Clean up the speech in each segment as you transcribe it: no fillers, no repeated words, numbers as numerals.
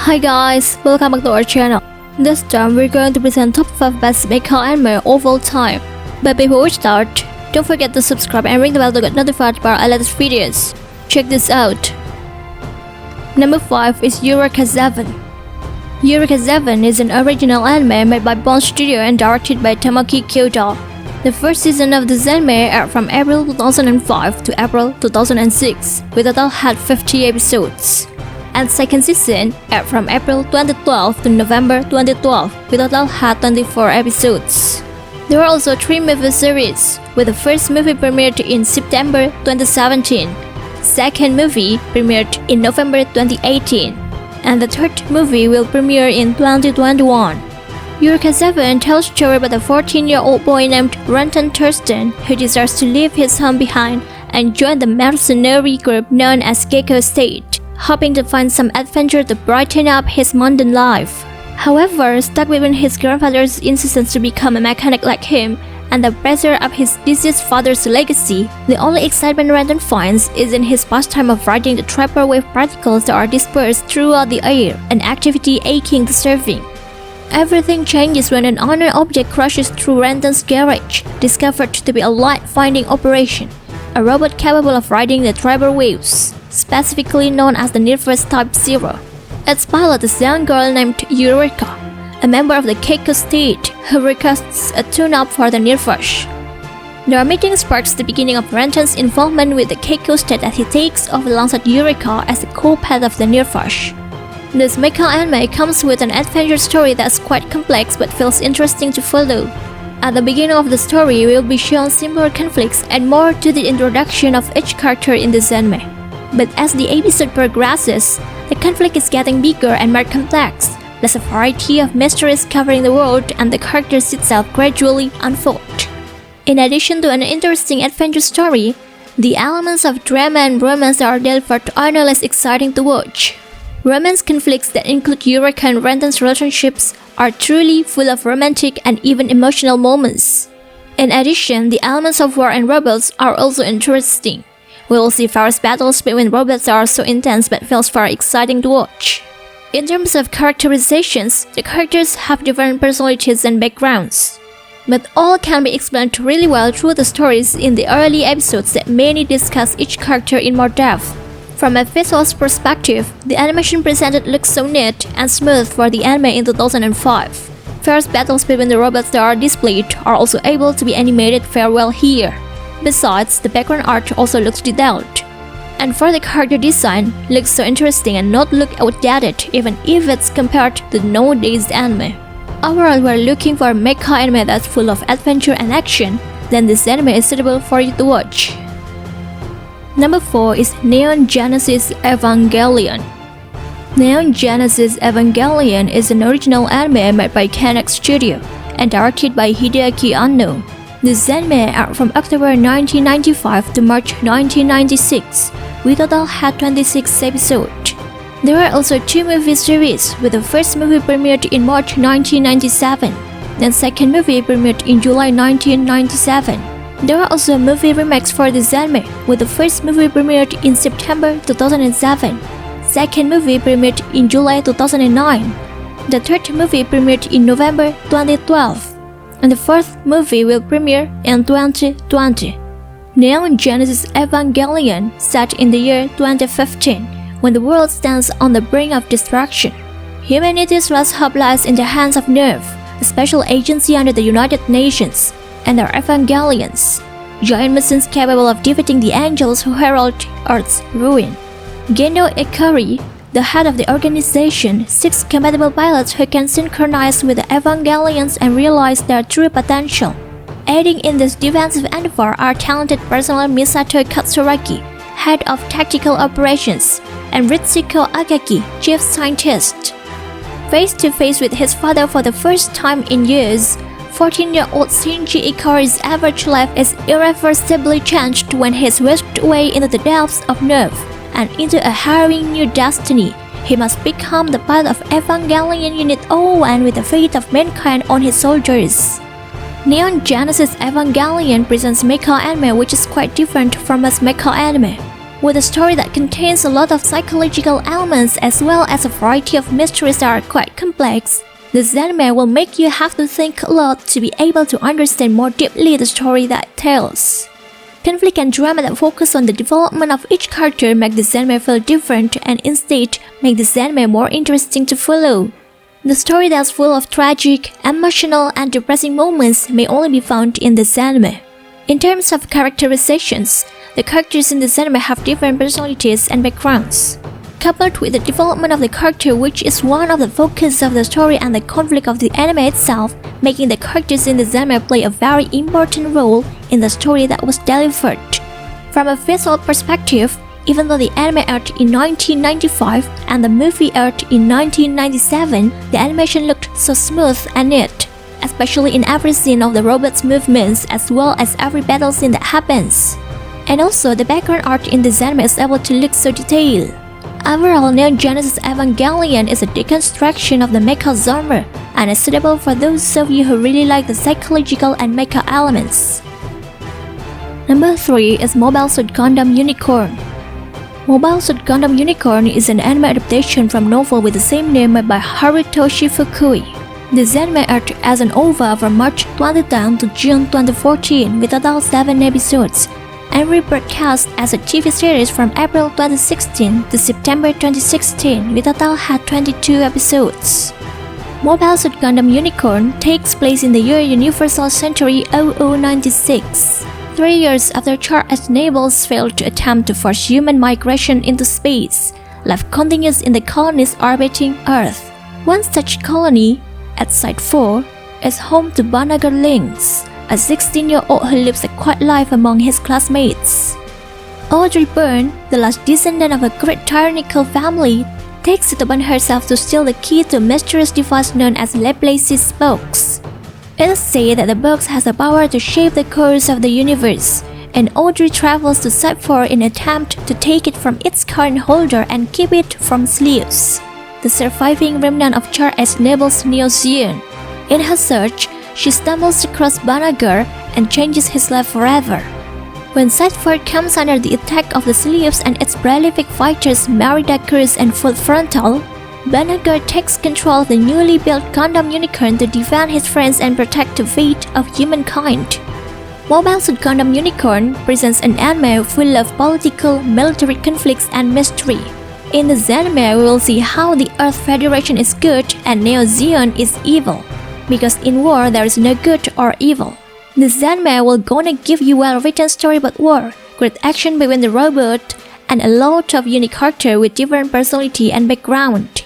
Hi guys, welcome back to our channel. This time we're going to present top 5 best Mecha anime of all time. But before we start, don't forget to subscribe and ring the bell to get notified by our latest videos. Check this out. Number 5 is Eureka 7. Eureka 7 is an original anime made by Bond Studio and directed by Tamaki Kyoto. The first season of this anime aired from April 2005 to April 2006, with a total had 50 episodes. And second season aired from April 2012 to November 2012, with a total had 24 episodes. There are also 3 movie series, with the first movie premiered in September 2017, second movie premiered in November 2018, and the third movie will premiere in 2021. Eureka 7 tells a story about a 14-year-old boy named Renton Thurston who desires to leave his home behind and join the mercenary group known as Gecko State, hoping to find some adventure to brighten up his mundane life. However, stuck between his grandfather's insistence to become a mechanic like him and the pressure of his deceased father's legacy, the only excitement Renton finds is in his pastime of riding the triple wave particles that are dispersed throughout the air, an activity akin to surfing. Everything changes when an unknown object crashes through Renton's garage, discovered to be a light-finding operation, a robot capable of riding the triple waves, specifically known as the Nearfest Type 0. Its pilot is a young girl named Eureka, a member of the Gecko State who requests a tune-up for the Nearfest. Their meeting sparks the beginning of Renton's involvement with the Gecko State as he takes off alongside Eureka as the co-pilot of the Nearfest. This Mecha anime comes with an adventure story that's quite complex but feels interesting to follow. At the beginning of the story, we will be shown simpler conflicts and more to the introduction of each character in this anime. But as the episode progresses, the conflict is getting bigger and more complex. There's a variety of mysteries covering the world and the characters itself gradually unfold. In addition to an interesting adventure story, the elements of drama and romance are delivered are no less exciting to watch. Romance conflicts that include Eureka and Renton's relationships are truly full of romantic and even emotional moments. In addition, the elements of war and robots are also interesting. We will see fierce battles between robots that are so intense but feels very exciting to watch. In terms of characterizations, the characters have different personalities and backgrounds, but all can be explained really well through the stories in the early episodes that mainly discuss each character in more depth. From a visual perspective, the animation presented looks so neat and smooth for the anime in 2005. Fierce battles between the robots that are displayed are also able to be animated very well here. Besides, the background art also looks detailed. And for the character design, looks so interesting and not look outdated even if it's compared to nowadays anime. Overall, we're looking for a mecha anime that's full of adventure and action, then this anime is suitable for you to watch. Number 4 is Neon Genesis Evangelion. Neon Genesis Evangelion is an original anime made by Connect Studio and directed by Hideaki Anno. This anime aired from October 1995 to March 1996, with a total had 26 episodes. There are also 2 movie series, with the first movie premiered in March 1997, and second movie premiered in July 1997. There are also movie remakes for this anime, with the first movie premiered in September 2007, second movie premiered in July 2009, the third movie premiered in November 2012, and the fourth movie will premiere in 2020. Neon Genesis Evangelion set in the year 2015, when the world stands on the brink of destruction. Humanity's last hope lies in the hands of NERV, a special agency under the United Nations, and their Evangelions, giant machines capable of defeating the angels who herald Earth's ruin. Gendo Ikari, the head of the organization, seeks compatible pilots who can synchronize with the Evangelions and realize their true potential. Aiding in this defensive endeavor are talented personnel Misato Katsuragi, head of tactical operations, and Ritsuko Akaki, chief scientist. Face to face with his father for the first time in years, 14-year-old Shinji Ikari's average life is irreversibly changed when he is whisked away into the depths of NERV and into a harrowing new destiny. He must become the pilot of Evangelion Unit 01 with the fate of mankind on his shoulders. Neon Genesis Evangelion presents mecha anime which is quite different from most mecha anime. with a story that contains a lot of psychological elements as well as a variety of mysteries that are quite complex. This anime will make you have to think a lot to be able to understand more deeply the story that it tells. Conflict and drama that focus on the development of each character make this anime feel different and instead make this anime more interesting to follow. The story that's full of tragic, emotional, and depressing moments may only be found in this anime. In terms of characterizations, the characters in this anime have different personalities and backgrounds. Coupled with the development of the character, which is one of the focus of the story, and the conflict of the anime itself, making the characters in this anime play a very important role in the story that was delivered. From a visual perspective, even though the anime aired in 1995 and the movie aired in 1997, the animation looked so smooth and neat, especially in every scene of the robot's movements as well as every battle scene that happens. And also, the background art in this anime is able to look so detailed. Overall, Neon Genesis Evangelion is a deconstruction of the mecha genre and is suitable for those of you who really like the psychological and mecha elements. Number 3 is Mobile Suit Gundam Unicorn. Mobile Suit Gundam Unicorn is an anime adaptation from novel with the same name by Harutoshi Fukui. This anime aired as an OVA from March 2010 to June 2014 with a total of 7 episodes, and rebroadcast as a TV series from April 2016 to September 2016 with a total had 22 episodes. Mobile Suit Gundam Unicorn takes place in the year Universal Century 0096, 3 years after Charles Nables failed to attempt to force human migration into space. Life continues in the colonies orbiting Earth. One such colony, at Site 4, is home to Banagar Lynx, a 16-year-old who lives a quiet life among his classmates. Audrey Byrne, the last descendant of a great tyrannical family, takes it upon herself to steal the key to a mysterious device known as Laplace's box. It is said that the box has the power to shape the course of the universe, and Audrey travels to Site 4 in an attempt to take it from its current holder and keep it from slaves, the surviving remnant of Charles Nables' Neo Zeon. In her search, she stumbles across Banagar and changes his life forever. When Site 4 comes under the attack of the slaves and its prolific fighters Merida, Cruz, and Full Frontal, Banagar takes control of the newly built Gundam Unicorn to defend his friends and protect the fate of humankind. Mobile Suit Gundam Unicorn presents an anime full of political, military conflicts, and mystery. In this anime, we will see how the Earth Federation is good and Neo Zeon is evil, because in war there is no good or evil. This anime will gonna give you well-written story about war, great action between the robot, and a lot of unique characters with different personality and background.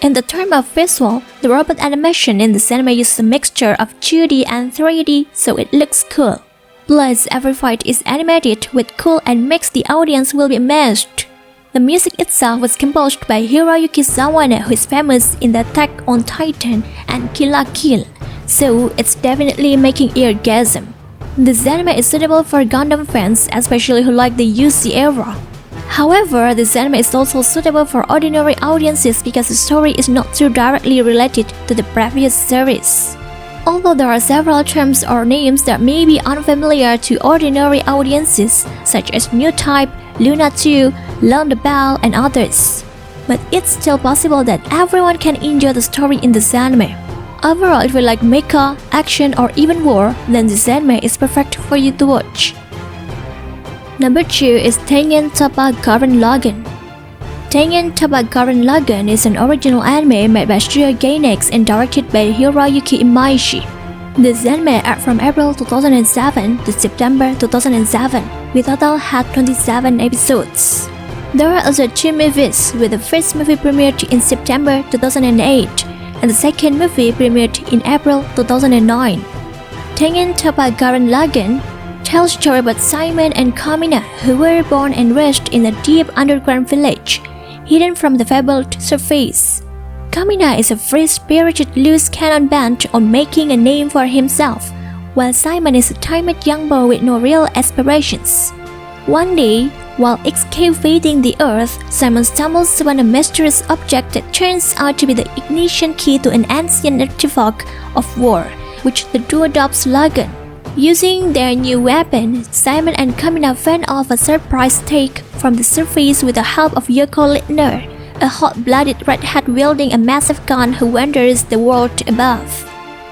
In the term of visual, the robot animation in this anime uses a mixture of 2D and 3D, so it looks cool. Plus, every fight is animated with cool and makes the audience will be amazed. The music itself was composed by Hiroyuki Sawano, who is famous in the Attack on Titan and Kill la Kill, so it's definitely making eargasm. This anime is suitable for Gundam fans, especially who like the UC era. However, this anime is also suitable for ordinary audiences because the story is not too directly related to the previous series. Although there are several terms or names that may be unfamiliar to ordinary audiences, such as New Type, Luna 2, Learn the Bell, and others, but it's still possible that everyone can enjoy the story in this anime. Overall, if you like mecha, action, or even war, then this anime is perfect for you to watch. Number 2 is Tengen Toppa Gurren Laggan. Tengen Toppa Gurren Laggan is an original anime made by Studio Gainax and directed by Hiroyuki Imaishi. This anime aired from April 2007 to September 2007, with a total had 27 episodes. There are also 2 movies, with the first movie premiered in September 2008 and the second movie premiered in April 2009. Tengen Toppa Gurren Laggan tells a story about Simon and Kamina, who were born and raised in a deep underground village, hidden from the fabled surface. Kamina is a free-spirited loose cannon bent on making a name for himself, while Simon is a timid young boy with no real aspirations. One day, while excavating the earth, Simon stumbles upon a mysterious object that turns out to be the ignition key to an ancient artifact of war, which the duo adopts Laggan. Using their new weapon, Simon and Kamina fend off a surprise take from the surface with the help of Yoko Littner, a hot-blooded redhead wielding a massive gun who wanders the world above.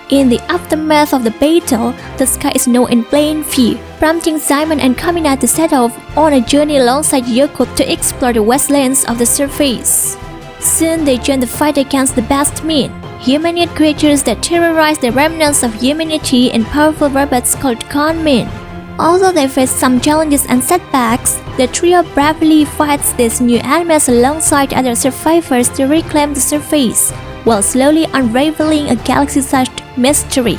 In the aftermath of the battle, the sky is now in plain view, prompting Simon and Kamina to set off on a journey alongside Yoko to explore the wastelands of the surface. Soon they join the fight against the Beast Men, humanoid creatures that terrorize the remnants of humanity and powerful robots called Gunmen. Although they face some challenges and setbacks, the trio bravely fights these new enemies alongside other survivors to reclaim the surface, while slowly unraveling a galaxy-sized mystery.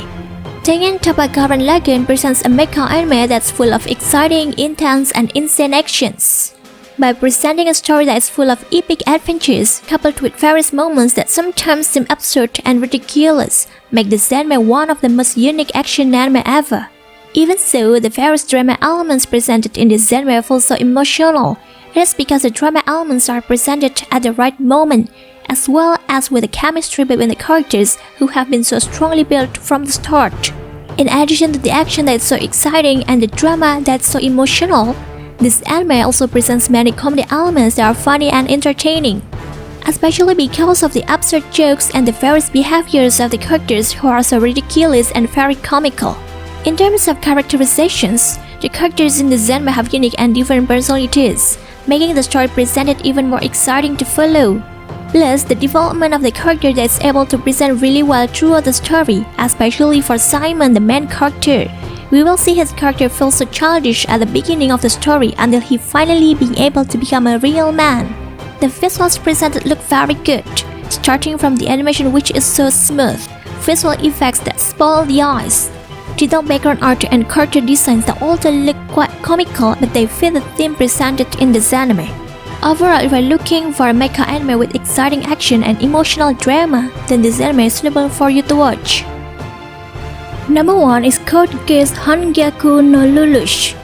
Tengen Toppa Gurren Laggan presents a mecha anime that's full of exciting, intense, and insane actions. By presenting a story that is full of epic adventures, coupled with various moments that sometimes seem absurd and ridiculous, make this anime one of the most unique action anime ever. Even so, the various drama elements presented in this anime feel so emotional. It is because the drama elements are presented at the right moment, as well as with the chemistry between the characters who have been so strongly built from the start. In addition to the action that is so exciting and the drama that's so emotional, this anime also presents many comedy elements that are funny and entertaining, especially because of the absurd jokes and the various behaviors of the characters who are so ridiculous and very comical. In terms of characterizations, the characters in this anime have unique and different personalities, making the story presented even more exciting to follow. Plus, the development of the character that is able to present really well throughout the story, especially for Simon, the main character. We will see his character feel so childish at the beginning of the story until he finally being able to become a real man. The visuals presented look very good, starting from the animation which is so smooth, visual effects that spoil the eyes, detailed background art and character designs that also look quite comical but they fit the theme presented in this anime. Overall, if you're looking for a mecha anime with exciting action and emotional drama, then this anime is suitable for you to watch. Number 1 is Code Geass Hangyaku no Lelouch.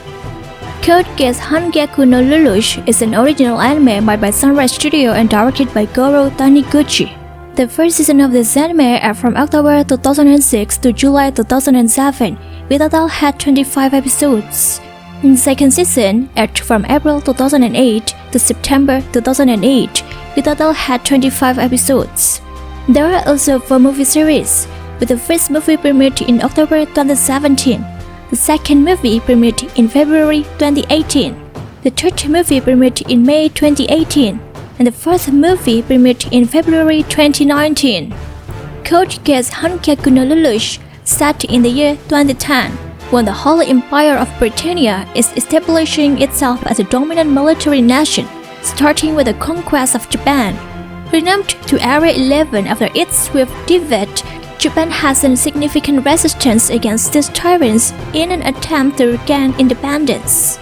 Code Geass Hangyaku no Lelouch is an original anime made by Sunrise Studio and directed by Goro Taniguchi. The first season of this anime aired from October 2006 to July 2007, with a total had 25 episodes. The second season aired from April 2008 to September 2008, with a total had 25 episodes. There are also 4 movie series, with the first movie premiered in October 2017, the second movie premiered in February 2018, the third movie premiered in May 2018, and the fourth movie premiered in February 2019. Code Geass Hangyaku no Lelouch set in the year 2010, when the Holy Empire of Britannia is establishing itself as a dominant military nation, starting with the conquest of Japan. Renowned to Area 11 after its swift defeat, Japan has seen significant resistance against these tyrants in an attempt to regain independence.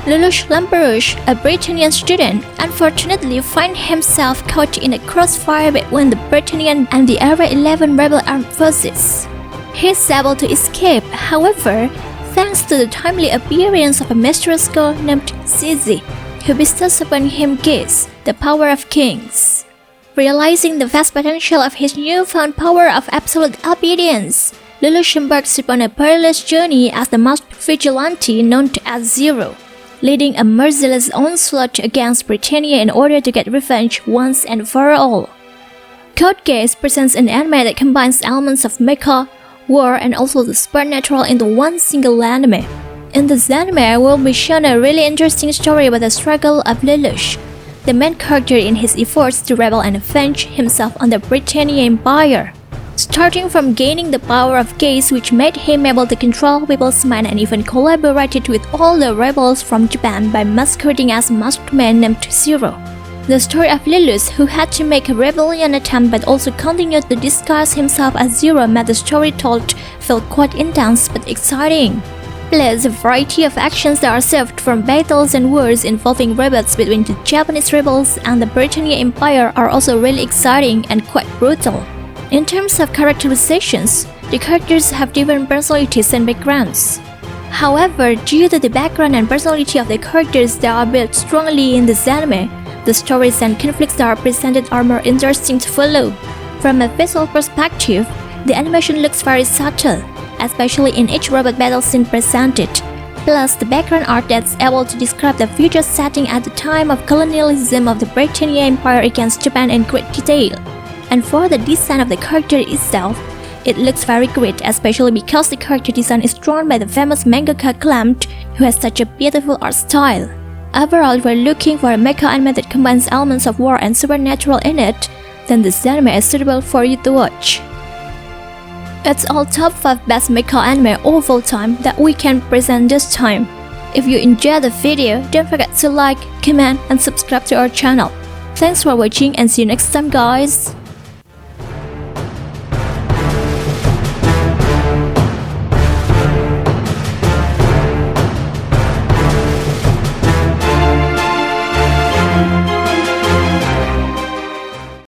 Lelouch Lamperouche, a Britannian student, unfortunately finds himself caught in a crossfire between the Britannian and the Area 11 rebel armed forces. He is able to escape, however, thanks to the timely appearance of a mysterious girl named Zizi, who bestows upon him Geass, the power of kings. Realizing the vast potential of his newfound power of absolute obedience, Lelouch embarks upon a perilous journey as the masked vigilante known as Zero, leading a merciless onslaught against Britannia in order to get revenge once and for all. Code Geass presents an anime that combines elements of mecha, war, and also the supernatural into one single anime. In this anime, we'll be shown a really interesting story about the struggle of Lelouch, the main character in his efforts to rebel and avenge himself on the Britannia Empire. Starting from gaining the power of Geass, which made him able to control people's mind and even collaborated with all the rebels from Japan by masquerading as a masked man named Zero. The story of Lelouch, who had to make a rebellion attempt but also continued to disguise himself as Zero, made the story told feel quite intense but exciting. Plus, a variety of actions that are served from battles and wars involving rebels between the Japanese rebels and the Britannia Empire are also really exciting and quite brutal. In terms of characterizations, the characters have different personalities and backgrounds. However, due to the background and personality of the characters that are built strongly in this anime, the stories and conflicts that are presented are more interesting to follow. From a visual perspective, the animation looks very subtle, especially in each robot battle scene presented. Plus, the background art that's able to describe the future setting at the time of colonialism of the Britannia Empire against Japan in great detail. And for the design of the character itself, it looks very great, especially because the character design is drawn by the famous mangaka Clamp, who has such a beautiful art style. Overall, if we're looking for a mecha anime that combines elements of war and supernatural in it, then this anime is suitable for you to watch. It's all top 5 best mecha anime of all time that we can present this time. If you enjoyed the video, don't forget to like, comment, and subscribe to our channel. Thanks for watching and see you next time, guys!